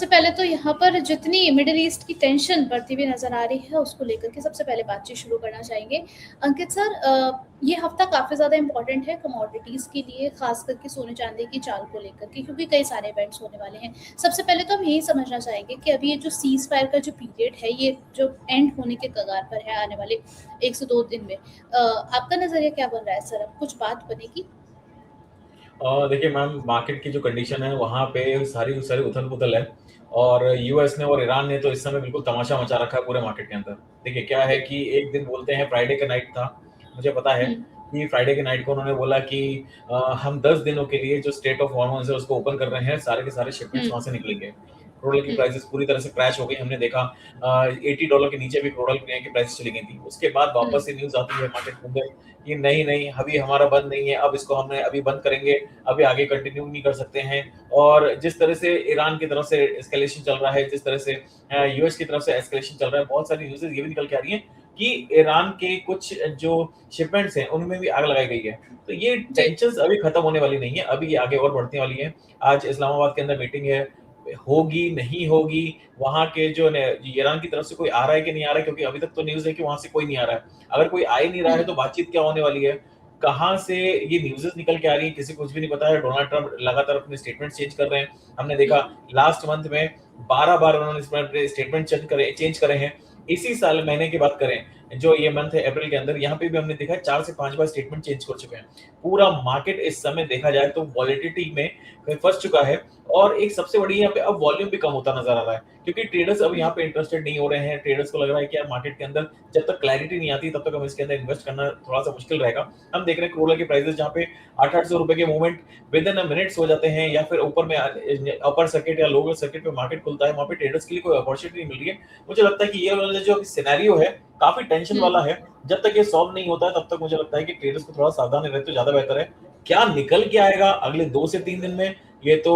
सबसे पहले तो यहाँ पर जितनी मिडल ईस्ट की टेंशन बढ़ती हुई नज़र आ रही है, उसको लेकर के सबसे पहले बातचीत शुरू करना चाहेंगे। अंकित सर, ये हफ्ता काफ़ी ज़्यादा इम्पोर्टेंट है कमोडिटीज़ के लिए, ख़ास करके सोने-चांदी की चाल को लेकर के, क्योंकि कई सारे इवेंट्स होने वाले हैं। सबसे पहले तो हम यही समझना चाहेंगे कि अभी ये जो सीज़ फायर का जो पीरियड है, ये जो एंड होने के कगार पर है आने वाले 1 से 2 दिन में। आपका नज़रिया क्या बन रहा है सर? अब कुछ बात बनेगी? देखिए मैम, मार्केट की जो कंडीशन है वहाँ पे सारी सारी उथल-पुथल है और यूएस ने और ईरान ने तो इस समय बिल्कुल तमाशा मचा रखा है पूरे मार्केट के अंदर। देखिए क्या है कि एक दिन बोलते हैं, फ्राइडे का नाइट था, मुझे पता है हुँ, कि फ्राइडे के नाइट को उन्होंने बोला कि हम 10 दिनों के लिए जो स्ट्रेट ऑफ हॉर्मोन्स है उसको ओपन कर रहे हैं, सारे के सारे हुँ, शिपमेंट्स वहाँ से निकलेंगे। क्रूड ऑयल की हुँ, प्राइसेज़ पूरी तरह से क्रैश हो गई, हमने देखा $80 के नीचे भी क्रूड ऑयल की प्राइसेज़ चली गई थी। उसके बाद हुँ, वापस से न्यूज़ आती है मार्केट के अंदर कि नहीं, नहीं, अभी हमारा बंद नहीं है, अब इसको हमने अभी बंद करेंगे, अभी आगे कंटिन्यू नहीं कर सकते हैं। और जिस तरह से ईरान की तरफ से एस्केलेशन चल रहा है, जिस तरह से यूएस की तरफ से एस्केलेशन चल रहा है, बहुत सारी न्यूज़ेज़ ये भी निकल के आ रही हैं कि ईरान के कुछ जो शिपमेंट्स हैं, उनमें भी आग लगाई गई है। तो ये जी, टेंशन्स अभी खत्म होने वाली नहीं है, अभी ये आगे और बढ़ने वाली है। आज इस्लामाबाद के अंदर मीटिंग है, होगी, नहीं होगी, वहाँ के जो ने ईरान की तरफ से कोई आ रहा है कि नहीं आ रहा है, क्योंकि अभी तक तो न्यूज़ है कि वहाँ से कोई नहीं आ रहा है। अगर कोई आ ही नहीं रहा हुँ, है, तो बातचीत क्या होने वाली है? कहाँ से ये न्यूज़ेज़ निकल के आ रही हैं, किसी को कुछ भी नहीं पता है। डोनाल्ड ट्रम्प लगातार अपने स्टेटमेंट चेंज कर रहे हैं। हमने देखा हुँ, लास्ट मंथ में 12 बार उन्होंने इसमें अपने स्टेटमेंट चेंज करे हैं। इसी साल महीने की बात करें, जो ये मंथ है अप्रैल के अंदर, यहाँ पे भी हमने देखा है 4 से 5 बार स्टेटमेंट चेंज कर चुके हैं। पूरा मार्केट इस समय देखा जाए तो वॉलेटिलिटी में फँस चुका है और एक सबसे बड़ी यहाँ पे अब वॉल्यूम भी कम होता नज़र आ रहा है, क्योंकि ट्रेडर्स अब हुँ, यहाँ पे इंटरेस्टेड नहीं हो रहे हैं। ट्रेडर्स को लग रहा है कि यार मार्केट के अंदर जब तक क्लैरिटी नहीं आती, तब तक हम इसके अंदर इन्वेस्ट करना थोड़ा-सा मुश्किल रहेगा। हम देख रहे हैं क्रूड ऑयल के प्राइसेज़ जहाँ पे ₹800-800 के movement with in a minutes हो जाते हैं, या फिर ऊपर में अपर सर्किट या लोअर सर्किट पे मार्केट खुलता है, वहाँ पे ट्रेडर्स के लिए कोई अपॉर्च्युनिटी नहीं मिल रही है। मुझे लगता है कि ये वाला जो सिनेरियो है, काफ़ी टेंशन हुँ। वाला है। जब तक ये सॉल्व नहीं होता है, तब तक मुझे लगता है कि ट्रेडर्स को थोड़ा सावधान रहे तो ज़्यादा बेहतर है। क्या निकल के आएगा अगले 2 से 3 दिन में, ये तो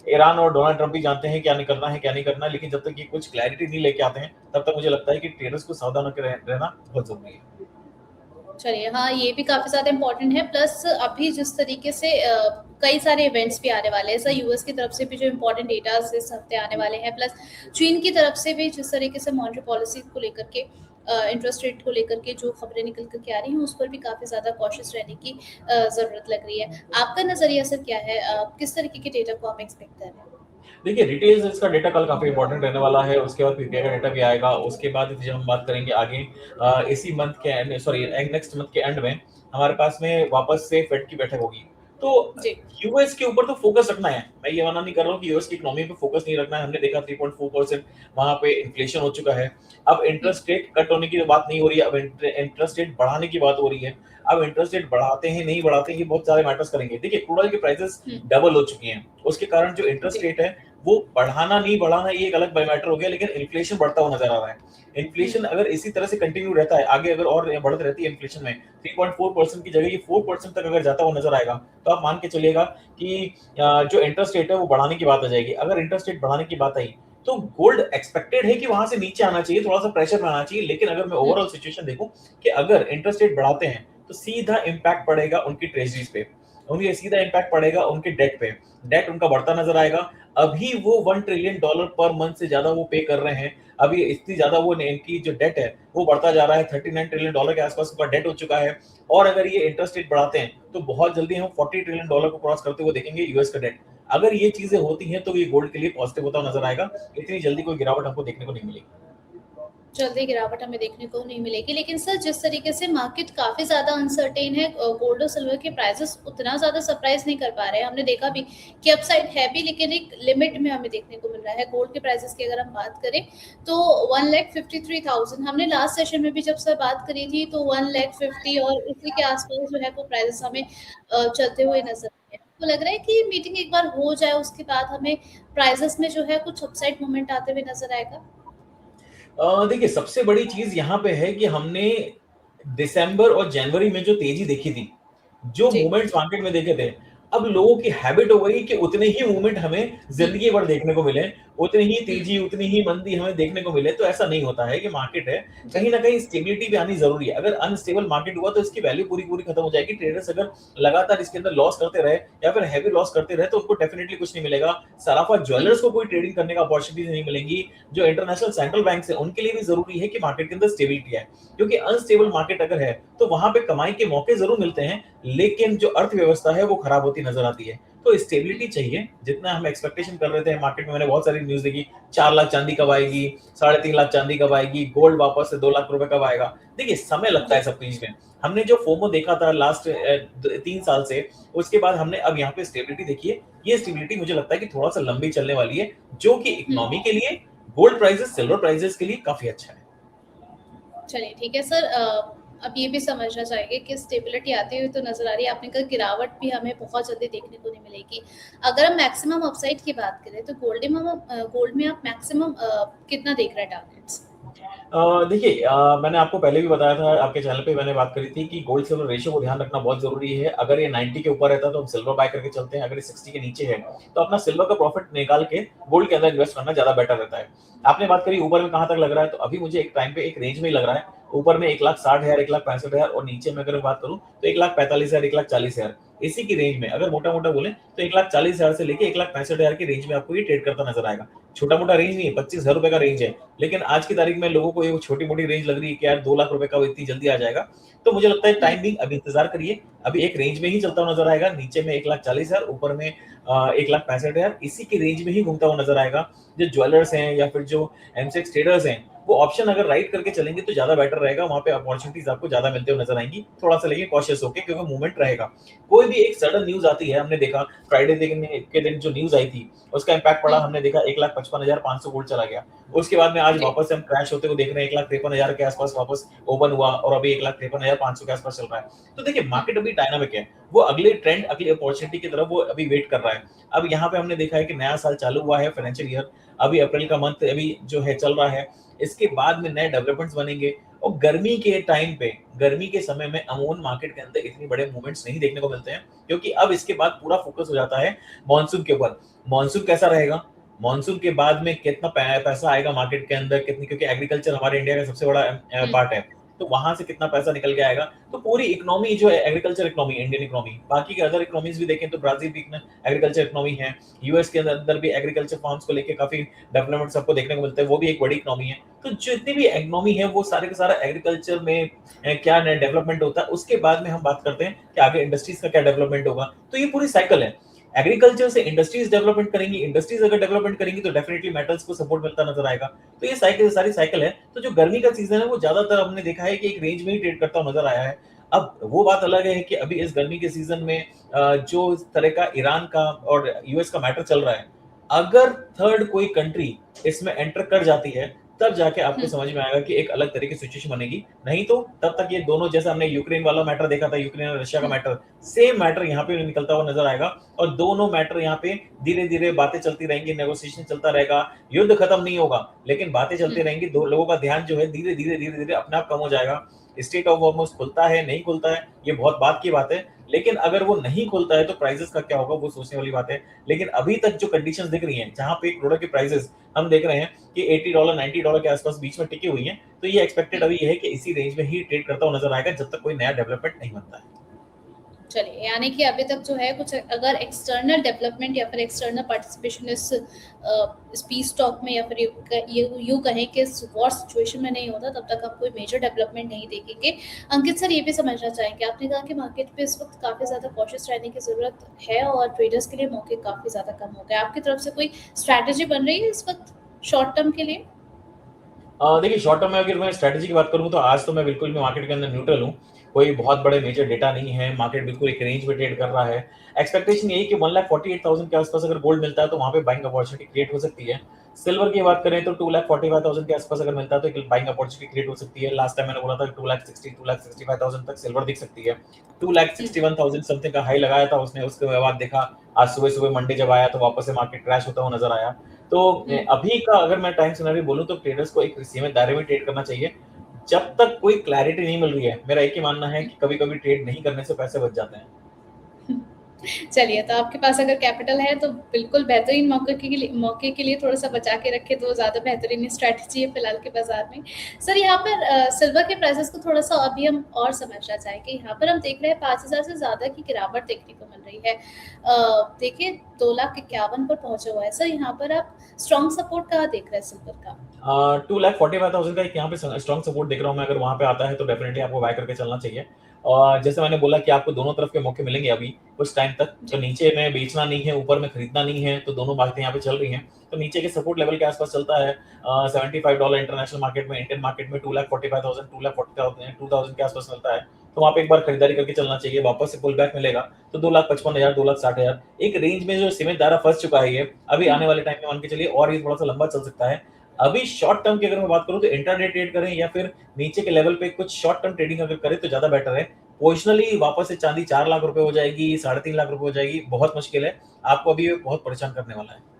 ईरान और डोनाल्ड ट्रम्प ही जानते हैं क्या निकलना है, क्या नहीं करना है। लेकिन जब तक ये कुछ क्लैरिटी नहीं लेके आते हैं, तब तक मुझे लगता है कि ट्रेडर्स को सावधान होके रहना बहुत ज़रूरी है। चलिए, हाँ, ये भी काफ़ी ज़्यादा इम्पोर्टेंट है, प्लस अभी जिस तरीके से कई सारे इवेंट्स भी आने वाले हैं, ऐसा यूएस की तरफ से भी जो इम्पोर्टेंट डेटाज़ इस हफ्ते आने वाले हैं, प्लस चीन की तरफ से भी जिस तरीके से मॉनेटरी पॉलिसी को लेकर के इंटरेस्ट रेट को लेकर के जो खबरें निकल कर के आ रही हैं, उस पर भी काफ़ी ज़्यादा कॉशियस रहने की ज़रूरत लग रही है। आपका नज़रिया सर क्या है? किस तरीके के डेटा को आप एक्सपेक्ट कर रहे हैं? देखिए, रिटेल सेल्स का डेटा कल काफ़ी इंपॉर्टेंट रहने वाला है, उसके बाद पीपीआई का डेटा भी आएगा, उसके बाद जब हम बात करेंगे आगे इसी मंथ के एंड सॉरी नेक्स्ट मंथ के एंड में हमारे पास में वापस से फेड की बैठक होगी। तो जी। यूएस के ऊपर तो फोकस रखना है, मैं ये मना नहीं कर रहा हूँ कि यूएस की इकोनॉमी पे फोकस नहीं रखना है। हमने देखा 3.4% वहाँ पे इन्फ्लेशन हो चुका है। अब हुँ, इंटरेस्ट रेट कट होने की बात नहीं हो रही है, अब इंटरेस्ट रेट बढ़ाने की बात हो रही है। अब इंटरेस्ट रेट बढ़ाते हैं, नहीं बढ़ाते हैं, ये बहुत सारे मैटर्स करेंगे। देखिए, क्रूड ऑयल की प्राइसेज़ हुँ, डबल हो चुकी हैं, उसके कारण जो इंटरेस्ट जी। रेट है वो बढ़ाना नहीं बढ़ाना ये एक अलग मैटर हो गया, लेकिन इन्फ्लेशन बढ़ता हुआ नजर आ रहा है। हुँ, इन्फ्लेशन अगर इसी तरह से कंटिन्यू रहता है, आगे अगर और बढ़त रहती है इन्फ्लेशन में, 3.4% की जगह ये 4% तक अगर जाता हुआ नजर आएगा, तो आप मान के चलिएगा कि जो इंटरेस्ट रेट है वो बढ़ाने की बात आ जाएगी। अगर इंटरेस्ट रेट बढ़ाने की बात आई, तो गोल्ड एक्सपेक्टेड है कि वहां से नीचे आना चाहिए, थोड़ा सा प्रेशर में आना चाहिए। लेकिन अगर मैं हुँ, ओवरऑल सिचुएशन देखूं कि अगर इंटरेस्ट रेट बढ़ाते हैं, तो सीधा इम्पैक्ट पड़ेगा उनकी ट्रेजरीज पे, उनके सीधा इम्पैक्ट पड़ेगा उनके डेट पे। डेट उनका बढ़ता नजर आएगा। अभी वो $1 ट्रिलियन पर मंथ से ज्यादा वो पे कर रहे हैं। अभी इतनी ज्यादा वो इनकी जो डेट है वो बढ़ता जा रहा है, $39 ट्रिलियन के आसपास उनका डेट हो चुका है। और अगर ये इंटरेस्ट रेट बढ़ाते हैं, तो बहुत जल्दी हम $40 ट्रिलियन को क्रॉस करते हुए देखेंगे यूएस का डेट। अगर ये चीजें होती हैं, तो ये गोल्ड के लिए पॉजिटिव होता नजर आएगा। इतनी जल्दी कोई गिरावट हमको देखने को नहीं मिलेगी। जल्दी गिरावट हमें देखने को नहीं मिलेगी। लेकिन सर, जिस तरीके से मार्केट काफ़ी ज़्यादा अनसर्टेन है, गोल्ड और सिल्वर के प्राइसेस उतना ज़्यादा सरप्राइज़ नहीं कर पा रहे हैं। हमने देखा भी कि अपसाइड है भी, लेकिन एक लिमिट में हमें देखने को मिल रहा है। गोल्ड के प्राइसेस की अगर हम बात करें तो 1,53,000, हमने लास्ट सेशन में भी जब सर बात करी थी तो 1,50,000 और इसी के आसपास जो है वो प्राइसेस हमें चलते हुए नज़र आए। तो लग रहा है कि मीटिंग एक बार हो जाए, उसके बाद हमें प्राइसेस में जो है कुछ अपसाइड मूवमेंट आते हुए नज़र आएगा? देखिए, सबसे बड़ी चीज़ यहाँ पे है कि हमने दिसंबर और जनवरी में जो तेज़ी देखी थी, जो जी। मूवमेंट्स मार्केट में देखे थे, अब लोगों की हैबिट हो गई कि उतने ही मूवमेंट हमें हुँ, ज़िंदगी भर देखने को मिले। उतनी ही हुँ, तेजी, उतनी ही मंदी हमें देखने को मिले, तो ऐसा नहीं होता है कि मार्केट है, जी। कहीं न कहीं स्टेबिलिटी भी आनी ज़रूरी है। अगर अनस्टेबल मार्केट हुआ तो इसकी वैल्यू पूरी-पूरी खत्म हो जाएगी। ट्रेडर्स अगर लगातार इसके अंदर लॉस करते रहे या फिर हेवी लॉस करते रहे, तो उनको डेफिनिटली कुछ नहीं मिलेगा। सराफा हुँ, ज्वेलर्स को कोई ट्रेडिंग करने का अपॉर्च्युनिटीज़ नहीं मिलेंगी। जो इंटरनेशनल सेंट्रल बैंक्स हैं, उनके लिए भी ज़रूरी है कि मार्केट के अंदर स्टेबिलिटी आए, क्योंकि अनस्टेबल मार्केट अगर है, तो वहाँ पे कमाई के मौके ज़रूर मिलते हैं, लेकिन जो अर्थव्यवस्था है, वो खराब होती नज़र आती है। तो हुँ, स्टेबिलिटी चाहिए, जितना हम एक्सपेक्टेशन कर रहे थे मार्केट में। मैंने बहुत सारी न्यूज़ देखी, 4 लाख चांदी कब आएगी, साढ़े 3 लाख चांदी कब आएगी, गोल्ड वापस से 2 लाख रुपए कब आएगा। देखिए, समय लगता जी। है सब चीज़ में। हमने जो फोमो देखा था लास्ट 3 साल से, उसके बाद हमने अब यहाँ पे स्टेबिलिटी देखी है। ये स्टेबिलिटी मुझे लगता है कि थोड़ा-सा लंबी चलने वाली है, जो कि हुँ, इकोनॉमी के लिए, गोल्ड प्राइसेस, सिल्वर प्राइसेस के लिए काफ़ी अच्छा है। चलिए ठीक है सर, अब ये भी समझना चाहेंगे कि स्टेबिलिटी आती हुई तो नज़र आ रही है। आपने कहा गिरावट भी हमें बहुत जल्दी देखने को नहीं मिलेगी। अगर हम मैक्सिमम अपसाइड की बात करें तो गोल्ड में आप मैक्सिमम कितना देख रहे हैं टारगेट्स? देखिए, मैंने आपको पहले भी बताया था, आपके चैनल पे मैंने बात करी थी कि गोल्ड सिल्वर रेशियो को ध्यान रखना बहुत ज़रूरी है। अगर ये 90 के ऊपर रहता है तो हम सिल्वर बाय करके चलते हैं, अगर ये 60 के नीचे है, तो अपना सिल्वर का प्रॉफिट निकाल के गोल्ड के अंदर इन्वेस्ट करना ज़्यादा बेटर रहता है। आपने बात करी ऊपर में कहाँ तक लग रहा है, तो अभी मुझे एक टाइम पे एक रेंज में ही लग रहा है। ऊपर में 1,60,000, 1,65,000 और नीचे में अगर बात करूँ तो 1,45,000, 1,40,000 इसी की रेंज में अगर मोटा-मोटा बोलें तो 1,40,000 से लेके 1,65,000 की रेंज में आपको ये ट्रेड करता नज़र आएगा। छोटा-मोटा रेंज नहीं है, ₹25,000 का रेंज है। लेकिन आज की तारीख में लोगों को ये छोटी-मोटी रेंज लग रही है कि यार 2 लाख रुपए का इतनी जल्दी आ जाएगा। तो मुझे लगता है हुँ, टाइम बीइंग अभी इंतज़ार करिए। अभी एक रेंज में ही चलता हुआ नज़र आएगा। नीचे में 1,40,000 ऊपर में 1,65,000 इसी की रेंज में ही घूमता हुआ नज़र आएगा। जो ज्वेलर्स हैं या फिर जो एमसेक्स ट्रेडर्स हैं, वो ऑप्शन अगर राइट करके चलेंगे तो ज़्यादा बेटर रहेगा। वहाँ पे अपॉर्च्युनिटीज़ आपको ज़्यादा मिलते हुए नज़र आएँगी। थोड़ा-सा लेकिन कॉशियस होके क्योंकि मूवमेंट रहेगा। कोई भी एक सडन न्यूज़ आती है, हमने देखा फ्राइडे के दिन जो न्यूज़ आई थी, उसका इम्पैक्ट पड़ा। हुँ, हमने देखा 1,55,500 गोल्ड चला गया। उसके बाद में आज जी। वापस से हम क्रैश होते हुए देख रहे हैं, 1,53,000 के आसपास वापस ओपन हुआ और अभी 1,53,500 के आसपास चल रहा है। तो देखिए, हुँ, मार्केट अभी डायनामिक है। वो अगले ट्रेंड, अगली अपॉर्च्युनिटी की तरफ वो अभी वेट कर रहा है। अब यहाँ पे हमने देखा है कि नया साल चालू हुआ है, फाइनेंशियल ईयर। अभी अप्रैल का मंथ अभी जो है चल रहा है। इसके बाद में नए डेवलपमेंट्स बनेंगे और गर्मी के टाइम पे, गर्मी के समय में अमूमन मार्केट के अंदर इतने बड़े मूवमेंट्स नहीं देखने को मिलते हैं, क्योंकि अब इसके बाद पूरा फोकस हो जाता है मॉनसून के ऊपर। मॉनसून कैसा रहेगा? मॉनसून के बाद में कितना पैसा आएगा मार्केट के अंदर, कितनी, क्योंकि एग्रीकल्चर हमारे इंडिया का सबसे बड़ा हुँ, पार्ट है। तो वहां से कितना पैसा निकल के आएगा, तो पूरी इकोनॉमी जो है, एग्रीकल्चर इकोनॉमी, इंडियन इकोनॉमी, बाकी के अदर इकोनॉमीज भी देखें तो ब्राजील भी एग्रीकल्चर इकोनॉमी है। यूएस के अंदर भी एग्रीकल्चर फार्म्स को लेके काफी डेवलपमेंट आपको देखने को मिलता है, वो भी एक बड़ी इकोनॉमी है। तो जितनी भी इकोनॉमी है वो सारे का सारा एग्रीकल्चर में क्या डेवलपमेंट होता है, उसके बाद में हम बात करते हैं कि आगे इंडस्ट्रीज का क्या डेवलपमेंट होगा। तो ये पूरी साइकिल है। एग्रीकल्चर से इंडस्ट्रीज डेवलपमेंट करेंगी, इंडस्ट्रीज अगर डेवलपमेंट करेंगी तो डेफिनेटली मेटल्स को सपोर्ट मिलता नजर आएगा। तो ये साइकिल, सारी साइकिल है। तो जो गर्मी का सीजन है वो ज्यादातर हमने देखा है कि एक रेंज में ही ट्रेड करता हुआ नजर आया है। अब वो बात अलग है कि अभी इस गर्मी के सीजन में जो इस तरह का ईरान का और यूएस का मैटर चल रहा है, अगर थर्ड कोई कंट्री इसमें एंटर कर जाती है, तब जाके आपको हुँ, समझ में आएगा कि एक अलग तरह की सिचुएशन बनेगी। नहीं तो तब तक ये दोनों, जैसे हमने यूक्रेन वाला मैटर देखा था, यूक्रेन और रशिया का हुँ, मैटर, सेम मैटर यहाँ पे निकलता हुआ नजर आएगा। और दोनों मैटर यहाँ पे धीरे-धीरे बातें चलती रहेंगी, नेगोशिएशन चलता रहेगा, युद्ध खत्म नहीं होगा, लेकिन बातें हुँ, चलती रहेंगी। दो लोगों का ध्यान जो है धीरे-धीरे, धीरे-धीरे अपने आप कम हो जाएगा। स्टेट ऑफ हॉर्मुज़ खुलता है, नहीं खुलता है, ये बहुत बात की बात है। लेकिन अगर वो नहीं खुलता है तो प्राइसेज़ का क्या होगा, वो सोचने वाली बात है। लेकिन अभी तक जो कंडीशंस दिख रही हैं, जहाँ पे क्रूड के प्राइसेज़ हम देख रहे हैं कि $80, $90 के आसपास बीच में टिकी हुई हैं, तो ये एक्सपेक्टेड हुँ। अभी ये है कि इसी रेंज में ही ट्रेड करता हुआ नज़र आएगा, जब तक कोई नया डेवलपमेंट नहीं बनता है। चलिए, यानी कि अभी तक जो है कुछ अगर एक्सटर्नल डेवलपमेंट या फिर एक्सटर्नल पार्टिसिपेशन इस पीस टॉक में या फिर यूँ कहें कि इस वॉर सिचुएशन में नहीं होता, तब तक आप कोई मेजर डेवलपमेंट नहीं देखेंगे। अंकित सर, ये भी समझना चाहेंगे, आपने कहा कि मार्केट पे इस वक़्त काफ़ी ज़्यादा कॉशियस रहने की ज़रूरत है और ट्रेडर्स के लिए मौके काफ़ी ज़्यादा कम हो गए। आपकी तरफ से कोई स्ट्रैटेजी बन रही है इस वक़्त शॉर्ट टर्म के लिए? देखिए, शॉर्ट टर्म में अगर मैं स्ट्रैटेजी की बात करूँ तो आज तो मैं बिल्कुल भी मार्केट के अंदर न्यूट्रल हूँ। कोई बहुत बड़े मेजर डेटा नहीं है, मार्केट बिल्कुल एक रेंज में ट्रेड कर रहा है। एक्सपेक्टेशन यही कि 1,48,000 के आसपास अगर गोल्ड मिलता है तो वहाँ पे बाइंग अपॉर्च्युनिटी क्रिएट हो सकती है। सिल्वर की बात करें तो 2,45,000 के आसपास अगर मिलता है तो एक बाइंग अपॉर्च्युनिटी क्रिएट हो सकती है। लास्ट टाइम मैंने बोला था कि 2,60,000 2,65,000 तक सिल्वर दिख सकती है। हुँ, 2,61,000 समथिंग का हाई लगाया था उसने, उसके बाद देखा आज सुबह-सुबह मंडे जब आया तो वापस से मार्केट क्रैश होता हुआ नज़र आया। तो हुँ। अभी का अगर मैं टाइम सिनेरियो बोलूँ तो ट्रेडर्स को एक सीमित दायरे में ट्रेड करना चाहिए। जब तक कोई क्लैरिटी नहीं मिल रही है, मेरा एक ही मानना है कि कभी-कभी ट्रेड नहीं करने से पैसे बच जाते हैं। चलिए, तो आपके पास अगर कैपिटल है तो बिल्कुल बेहतरीन मौके के लिए थोड़ा-सा बचा के रखें तो ज़्यादा बेहतरीन स्ट्रैटेजी है फिलहाल के बाज़ार में। सर यहाँ पर सिल्वर के प्राइसेज़ को थोड़ा-सा अभी हम और समझना चाहेंगे। यहाँ पर हम देख रहे हैं 5,000 से ज़्यादा की गिरावट देखने को मिल रही है। देखिए 2,51,000 पर पहुँचा हुआ है। सर यहाँ पर आप स्ट्रॉन्ग सपोर्ट कहाँ देख रहे हैं सिल्वर का? 2,45,000 का एक यहाँ पे स्ट्रॉन्ग सपोर्ट देख रहा हूँ मैं। अगर वहां पे आता है तो डेफिनेटली आपको बाय करके चलना चाहिए। और जैसे मैंने बोला कि आपको दोनों तरफ के मौके मिलेंगे अभी कुछ टाइम तक। तो जी। नीचे में बेचना नहीं है, ऊपर में खरीदना नहीं है, तो दोनों बातें यहाँ पे चल रही हैं। तो नीचे के सपोर्ट लेवल के आसपास चलता है $75 इंटरनेशनल मार्केट में। इंडियन मार्केट में 2,45,000 2,40,000 के आसपास मिलता है। तो वहाँ पे एक बार खरीदारी करके चलना चाहिए। वापस से पुल बैक मिलेगा तो 2,55,000 2,60,000 एक रेंज में जो सीमेंट दायरा फंस चुका है ये, अभी हुँ। आने वाले टाइम में मान के चलिए और ये थोड़ा सा लंबा चल सकता है। अभी शॉर्ट टर्म की अगर मैं बात करूं तो इंट्राडे ट्रेड करें या फिर नीचे के लेवल पे कुछ शॉर्ट टर्म ट्रेडिंग अगर करें तो ज्यादा बेटर है। पोजिशनली वापस से चांदी 4 लाख रुपए हो जाएगी, 3.5 लाख रुपए हो जाएगी, बहुत मुश्किल है। आपको अभी ये बहुत परेशान करने वाला है।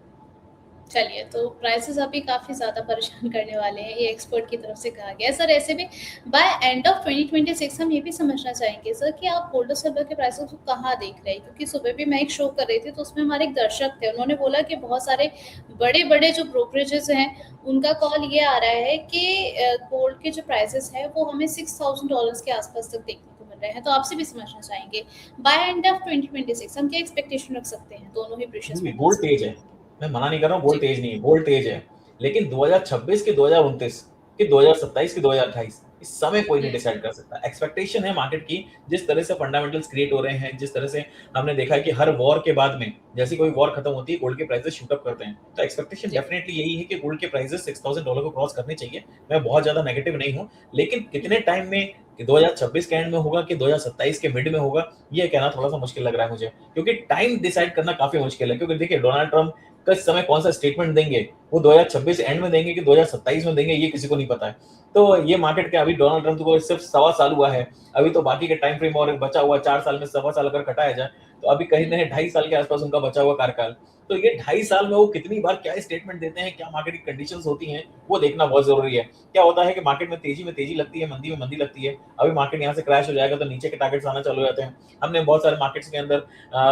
चलिए, तो प्राइसेज़ अभी काफ़ी ज़्यादा परेशान करने वाले हैं, ये एक्सपर्ट की तरफ से कहा गया है। सर ऐसे में बाय एंड ऑफ 2026 हम ये भी समझना चाहेंगे सर कि आप गोल्ड और सिल्वर के प्राइसेज़ को कहाँ देख रहे हैं? क्योंकि सुबह भी मैं एक शो कर रही थी, तो उसमें हमारे एक दर्शक थे, उन्होंने बोला कि बहुत सारे बड़े-बड़े जो ब्रोकरेजेज़ हैं, उनका कॉल ये आ रहा है कि गोल्ड के जो प्राइसेज़ हैं, वो हमें $6,000 के आस-पास तक देखने को मिल रहे हैं। तो आपसे भी समझना चाहेंगे, बाय एंड ऑफ 2026 हम क्या एक्सपेक्टेशन रख सकते हैं दोनों ही प्रेशियस जी, मेटल्स गोल्ड की? तेज है। मैं मना नहीं कर रहा हूँ गोल्ड जी। तेज नहीं है, गोल्ड तेज है। लेकिन 2026 के 2029 के 2027 के 2028 इस समय कोई नहीं हुँ। डिसाइड कर सकता। एक्सपेक्टेशन है मार्केट की, जिस तरह से फंडामेंटल्स क्रिएट हो रहे हैं, जिस तरह से हमने देखा है कि हर वॉर के बाद में जैसे कोई वॉर खत्म होती है, गोल्ड के प्राइसेस शूट अप करते हैं। तो एक्सपेक्टेशन जी। डेफिनिटली यही है कि गोल्ड के प्राइसेस $6,000 को क्रॉस करने चाहिए। मैं बहुत ज्यादा नेगेटिव नहीं हूँ, लेकिन हुँ। कितने टाइम में, कि 2026 के एंड में होगा कि 2027 के मिड में होगा, ये कहना थोड़ा सा मुश्किल लग रहा है मुझे। क्योंकि टाइम डिसाइड करना काफी मुश्किल है। क्योंकि देखिए डोनाल्ड ट्रंप किस समय कौन सा स्टेटमेंट देंगे, वो 2026 एंड में देंगे कि 2027 में देंगे, ये किसी को नहीं पता है। तो ये मार्केट के अभी डोनाल्ड ट्रंप को सिर्फ सवा साल हुआ है। अभी तो बाकी के टाइम फ्रेम और बचा हुआ 4 साल में सवा साल अगर घटाया जाए तो अभी कहीं हुँ। ना 2.5 साल के आसपास उनका बचा हुआ कार्यकाल। तो ये 2.5 साल में वो कितनी बार क्या स्टेटमेंट देते हैं, क्या मार्केट की कंडीशंस होती हैं, वो देखना बहुत जरूरी है। क्या होता है कि मार्केट में तेजी लगती है, मंदी में मंदी लगती है। अभी मार्केट यहाँ से क्रैश हो जाएगा तो नीचे के टारगेट्स आना चालू हो जाते हैं। हमने बहुत सारे मार्केट्स के अंदर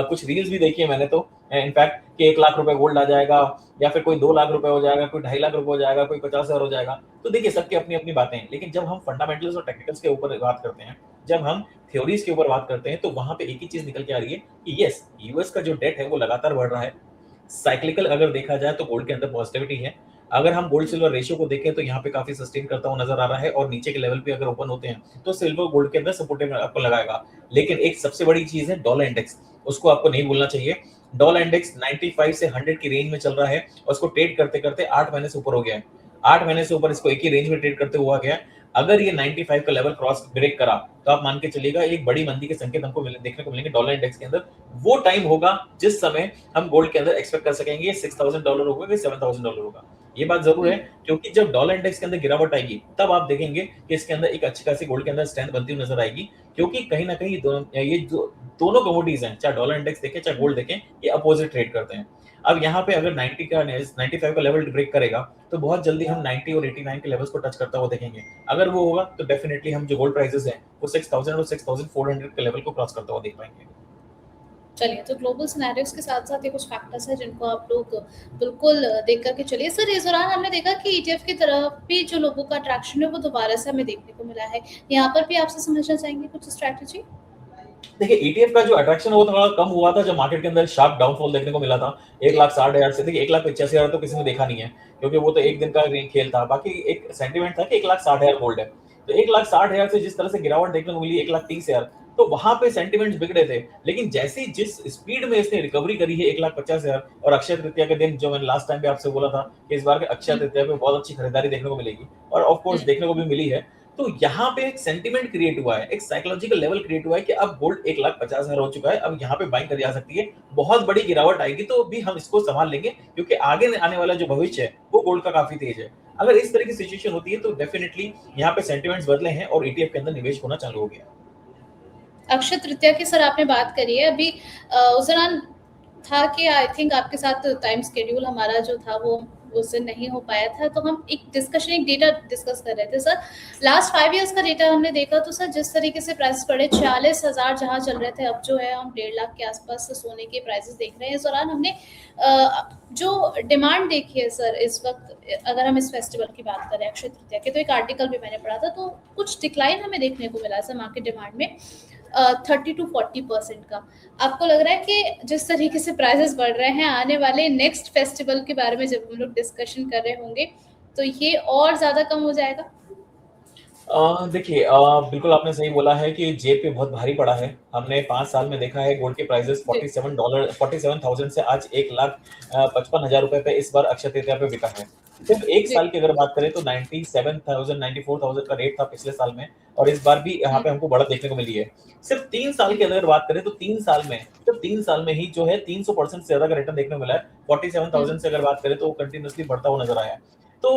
कुछ रील्स भी देखी है मैंने तो, इनफैक्ट कि 1 लाख रुपए गोल्ड आ जाएगा, या फिर कोई 2 लाख रुपए हो जाएगा, कोई 2.5 लाख रुपए हो जाएगा, कोई 50,000 हो जाएगा। तो देखिए सबकी अपनी अपनी बातें हैं। लेकिन जब हम फंडामेंटल्स और टेक्निकल्स के ऊपर बात करते हैं, जब हम थ्योरीज के ऊपर बात करते हैं, तो वहां पे एक ही चीज निकल के आ रही है कि यस, यूएस का जो डेट है वो लगातार बढ़ रहा है। साइक्लिकल अगर देखा जाए तो गोल्ड के अंदर पॉजिटिविटी है। अगर हम गोल्ड सिल्वर रेशियो को देखें तो यहाँ पे काफी सस्टेन करता हुआ नजर आ रहा है, और नीचे के लेवल पे अगर ओपन होते हैं तो सिल्वर गोल्ड के अंदर सपोर्टिव आपको लगाएगा। लेकिन एक सबसे बड़ी चीज है डॉलर इंडेक्स, उसको आपको नहीं भूलना चाहिए। डॉलर इंडेक्स 95 से 100 की रेंज में चल रहा है, और उसको ट्रेड करते करते 8 महीने से ऊपर हो गया है। 8 महीने से ऊपर इसको एक ही रेंज में ट्रेड करते हुआ गया है। अगर ये 95 का लेवल क्रॉस ब्रेक करा तो आप मान के चलिएगा एक बड़ी मंदी के संकेत हमको देखने को मिलेंगे डॉलर इंडेक्स के अंदर। वो टाइम होगा जिस समय हम गोल्ड के अंदर एक्सपेक्ट कर सकेंगे $6,000 होगा कि $7,000 होगा। ये बात जरूर हुँ। है, क्योंकि जब डॉलर इंडेक्स के अंदर गिरावट आएगी तब आप देखेंगे कि इसके अंदर एक अच्छी खासी गोल्ड के अंदर स्ट्रेंथ बनती हुई नजर आएगी। क्योंकि कहीं ना कहीं ये जो दोनों कमोडिटीज हैं, चाहे डॉलर इंडेक्स देखें चाहे गोल्ड देखें, ये अपोजिट ट्रेड करते हैं। अब यहाँ पे अगर 95 का लेवल ब्रेक करेगा तो बहुत जल्दी हम 90 और 89 के लेवल्स को टच करता हुआ देखेंगे। अगर वो होगा तो डेफिनेटली हम जो गोल्ड प्राइसेस हैं वो 6,000 और 6,400 के लेवल को क्रॉस करता हुआ देख पाएंगे। चलिए, तो ग्लोबल सिनेरियोज़ के साथ-साथ ये कुछ फैक्टर्स हैं जिनको आप लोग बिल्कुल देख कर के चलिए। सर इस दौरान हमने देखा कि ईटीएफ की तरफ भी जो लोगों का अट्रैक्शन है वो दोबारा से हमें देखने को मिला है। यहाँ पर भी आपसे समझना चाहेंगे कुछ स्ट्रैटेजी? देखिए ईटीएफ का जो अट्रैक्शन है वो थोड़ा कम हुआ था जब मार्केट के अंदर शार्प डाउनफॉल देखने को मिला था। एक जी। लाख साठ हजार से, देखिए 1,85,000 तो किसी ने देखा नहीं है, क्योंकि वो तो एक दिन का खेल था। बाकी एक सेंटीमेंट था कि 1,60,000 गोल्ड है। तो 1,60,000 से जिस तरह से गिरावट देखने को मिली 1,30,000, तो वहां पे सेंटीमेंट्स बिगड़े थे। लेकिन जैसे जिस स्पीड में इसने रिकवरी करी है 1,50,000, और अक्षय तृतीया के दिन, जो मैंने लास्ट टाइम भी आपसे बोला था कि इस बार के अक्षय हुँ। तृतीया पे बहुत अच्छी खरीदारी देखने को मिलेगी, और ऑफ कोर्स हुँ। देखने को भी मिली है। तो यहाँ पे एक सेंटीमेंट क्रिएट हुआ है, एक साइकोलॉजिकल लेवल क्रिएट हुआ है कि अब गोल्ड 1,50,000 हो चुका है, अब यहाँ पे बाइंग करी जा सकती है। बहुत बड़ी गिरावट आएगी तो भी हम इसको संभाल लेंगे, क्योंकि आगे आने वाला जो भविष्य है वो गोल्ड का काफी तेज है। अगर इस तरह की सिचुएशन होती है तो डेफिनेटली यहाँ पे सेंटिमेंट्स बदले हैं और ईटीएफ के अंदर निवेश होना चालू हो गया। अक्षय तृतीया की सर आपने बात करी है अभी, उस दौरान था कि आई थिंक आपके साथ टाइम शेड्यूल हमारा जो था वो उस दिन नहीं हो पाया था, तो हम एक डेटा डिस्कस कर रहे थे सर। लास्ट 5 इयर्स का डेटा हमने देखा तो सर जिस तरीके से प्राइस बढ़े 46,000 जहाँ चल रहे थे, अब जो है हम 1.5 लाख के आसपास सोने के प्राइसेस देख रहे हैं। इस दौरान हमने जो डिमांड देखी है सर इस वक्त, अगर हम इस फेस्टिवल की बात करें अक्षय तृतीया के, तो एक आर्टिकल भी मैंने पढ़ा था, तो कुछ डिक्लाइन हमें देखने को मिला सर मार्केट डिमांड में 30-40% का। आपको लग रहा है कि जिस तरीके से प्राइसेस बढ़ रहे हैं, आने वाले नेक्स्ट फेस्टिवल के बारे में जब हम लोग डिस्कशन कर रहे होंगे तो ये और ज्यादा कम हो जाएगा? देखिए, बिल्कुल आपने सही बोला है कि जेब पे बहुत भारी पड़ा है। हमने 5 साल में देखा है गोल्ड के प्राइसेस जी। $47,000 से आज 1,55,000 रुपए पे इस बार अक्षय तृतीया पे बिका है। सिर्फ 1 जी। साल की अगर बात करें तो 97,000 94,000 का रेट था पिछले साल में, और इस बार भी यहाँ पे हमको बढ़त देखने को मिली है। सिर्फ 3 साल की अगर बात करें तो 3 साल में ही जो है 300% से ज़्यादा का रिटर्न देखने को मिला है। 47,000 से अगर बात करें तो वो कंटिन्यूअसली बढ़ता हुआ नज़र आया है। तो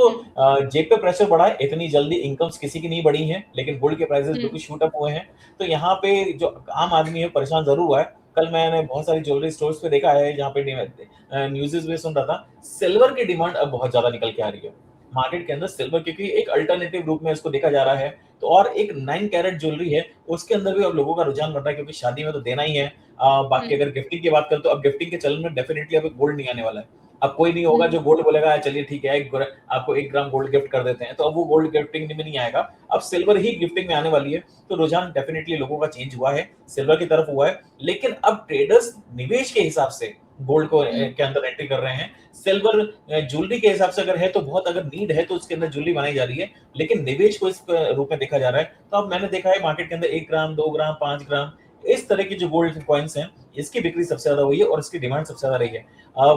जेब पे प्रेशर बढ़ा है, इतनी जल्दी इनकम्स किसी की नहीं बढ़ी हैं, लेकिन गोल्ड के प्राइसेस बिल्कुल शूट अप हुए हैं। तो यहाँ पे जो आम आदमी है परेशान ज़रूर हुआ है। कल मैंने बहुत सारी ज्वेलरी स्टोर्स पे देखा है जहाँ पे न्यूज़ेज़ में सुन रहा था, सिल्वर की डिमांड अब बहुत ज़्यादा निकल के आ रही है। मार्केट के अंदर सिल्वर, क्योंकि एक अल्टरनेटिव रूप में इसको देखा जा रहा है, तो और एक 9 कैरेट ज्वेलरी है, उसके अंदर भी अब लोगों का रुझान बढ़ रहा है, क्योंकि शादी में तो देना ही है। बाकी अगर गिफ्टिंग की बात करें तो अब गिफ्टिंग के चलन में डेफिनिटली अब गोल्ड नहीं आने वाला है। अब कोई नहीं होगा जो गोल्ड बोलेगा चलिए ठीक है, आपको 1 ग्राम गोल्ड गिफ्ट कर देते हैं, तो अब वो गोल्ड गिफ्टिंग में नहीं आएगा, अब सिल्वर ही गिफ्टिंग में आने वाली है। तो रुझान डेफिनिटली लोगों का चेंज हुआ है, सिल्वर की तरफ हुआ है, लेकिन अब ट्रेडर्स निवेश के हिसाब से गोल्ड को के अंदर एंट्री कर रहे हैं। सिल्वर ज्वेलरी के हिसाब से अगर है तो बहुत, अगर नीड है तो उसके अंदर ज्वेलरी बनाई जा रही है, लेकिन निवेश को इस रूप में देखा जा रहा है। तो अब मैंने देखा है मार्केट के अंदर 1 ग्राम, 2 ग्राम, 5 ग्राम इस तरह की जो गोल्ड कॉइन्स हैं, इसकी बिक्री सबसे ज्यादा हुई है और इसकी डिमांड सबसे ज्यादा रही है।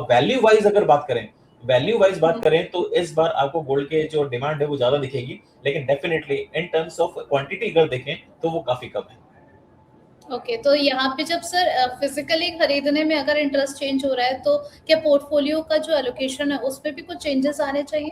वैल्यू वाइज बात करें तो इस बार आपको गोल्ड के जो डिमांड है वो ज्यादा दिखेगी, लेकिन definitely in terms of quantity अगर देखें तो वो काफी कम है। ओके, तो यहाँ पे जब सर फिजिकली खरीदने में अगर इंटरेस्ट चेंज हो रहा है, तो क्या पोर्टफोलियो का जो एलोकेशन है उसमें भी कुछ चेंजेस आने चाहिए?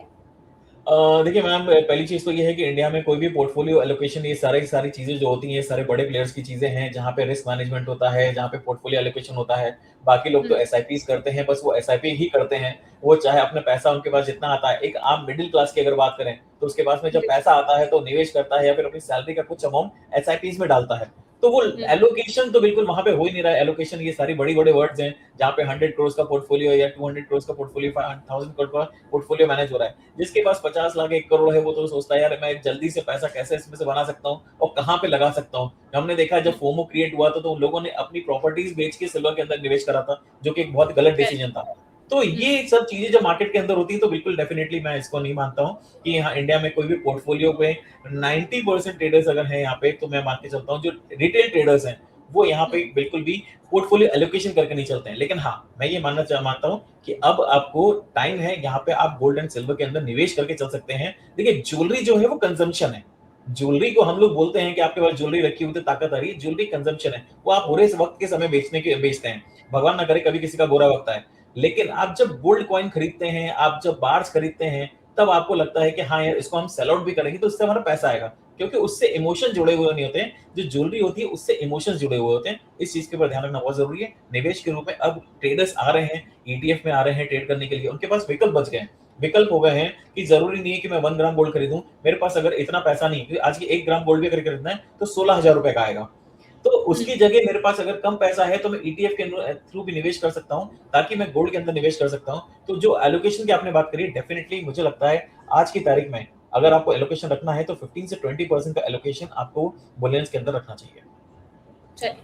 देखिए मैम, पहली चीज़ तो ये है कि इंडिया में कोई भी पोर्टफोलियो एलोकेशन, ये सारी चीज़ें जो होती हैं, सारे बड़े प्लेयर्स की चीज़ें हैं, जहाँ पे रिस्क मैनेजमेंट होता है, जहाँ पे पोर्टफोलियो एलोकेशन होता है। बाकी लोग तो एसआईपीज़ करते हैं, बस वो एसआईपी ही करते हैं। वो चाहे अपना पैसा उनके पास जितना आता है, एक आम मिडिल क्लास की अगर बात करें, तो उसके पास में जब पैसा आता है तो निवेश करता है या फिर अपनी सैलरी का कुछ अमाउंट एसआईपीज़ में डालता है। तो वो एलोकेशन तो बिल्कुल वहाँ पे हो ही नहीं रहा है। एलोकेशन, ये सारी बड़ी-बड़े वर्ड्स हैं, जहाँ पे 100 करोड़ का पोर्टफोलियो या 200 करोड़ का पोर्टफोलियो, 1000 करोड़ का पोर्टफोलियो मैनेज हो रहा है। जिसके पास 50 लाख 1 करोड़ है, वो तो सोचता है यार मैं जल्दी से पैसा कैसे इसमें से बना सकता हूँ और कहाँ पे लगा सकता हूँ। हमने देखा जब फोमो क्रिएट हुआ था तो उन लोगों ने अपनी प्रॉपर्टीज बेच के सिल्वर के अंदर निवेश करा था, जो कि एक बहुत गलत डिसीजन था। तो ये सब चीजें जब मार्केट के अंदर होती है तो बिल्कुल डेफिनेटली मैं इसको नहीं मानता हूँ कि यहाँ इंडिया में कोई भी पोर्टफोलियो पे 90% ट्रेडर्स अगर हैं यहाँ पे, तो मैं मान के चलता हूँ जो रिटेल ट्रेडर्स हैं वो यहाँ पे बिल्कुल भी पोर्टफोलियो एलोकेशन करके नहीं चलते हैं। लेकिन हाँ, मैं ये मानता हूँ कि अब आपको टाइम है, यहाँ पे आप गोल्ड एंड सिल्वर के अंदर निवेश करके चल सकते हैं। देखिए ज्वेलरी जो है वो कंजम्पशन है। ज्वेलरी को हम लोग बोलते हैं कि आपके पास ज्वेलरी रखी हुई तो ताकत आ रही है, ज्वेलरी कंजम्पशन है। वो आप बुरे वक्त के समय बेचते हैं। भगवान ना करे कभी किसी का बुरा वक्त आए। लेकिन आप जब गोल्ड कॉइन खरीदते हैं, आप जब बार्स खरीदते हैं, तब आपको लगता है कि हाँ यार इसको हम सेल आउट भी करेंगे तो इससे हमारा पैसा आएगा, क्योंकि उससे इमोशन जुड़े हुए नहीं होते हैं। जो ज्वेलरी होती है उससे इमोशंस जुड़े हुए होते हैं। इस चीज के ऊपर ध्यान रखना बहुत जरूरी है। निवेश के रूप में अब ट्रेडर्स आ रहे हैं, ईटीएफ में आ रहे हैं ट्रेड करने के लिए, उनके पास विकल्प बच गए हैं। विकल्प हो गए हैं कि जरूरी नहीं है कि मैं 1 ग्राम गोल्ड खरीदूं, मेरे पास अगर इतना पैसा नहीं है, आज की 1 ग्राम गोल्ड भी अगर खरीदना है तो 16,000 रुपए का आएगा। तो उसकी जगह मेरे पास अगर कम पैसा है तो मैं ईटीएफ के थ्रू भी निवेश कर सकता हूं, ताकि मैं गोल्ड के अंदर निवेश कर सकता हूं। तो जो एलोकेशन की आपने बात करी, डेफिनेटली मुझे लगता है आज की तारीख में अगर आपको एलोकेशन रखना है तो 15 से 20% का एलोकेशन आपको बुलियंस के अंदर रखना चाहिए। चलिए।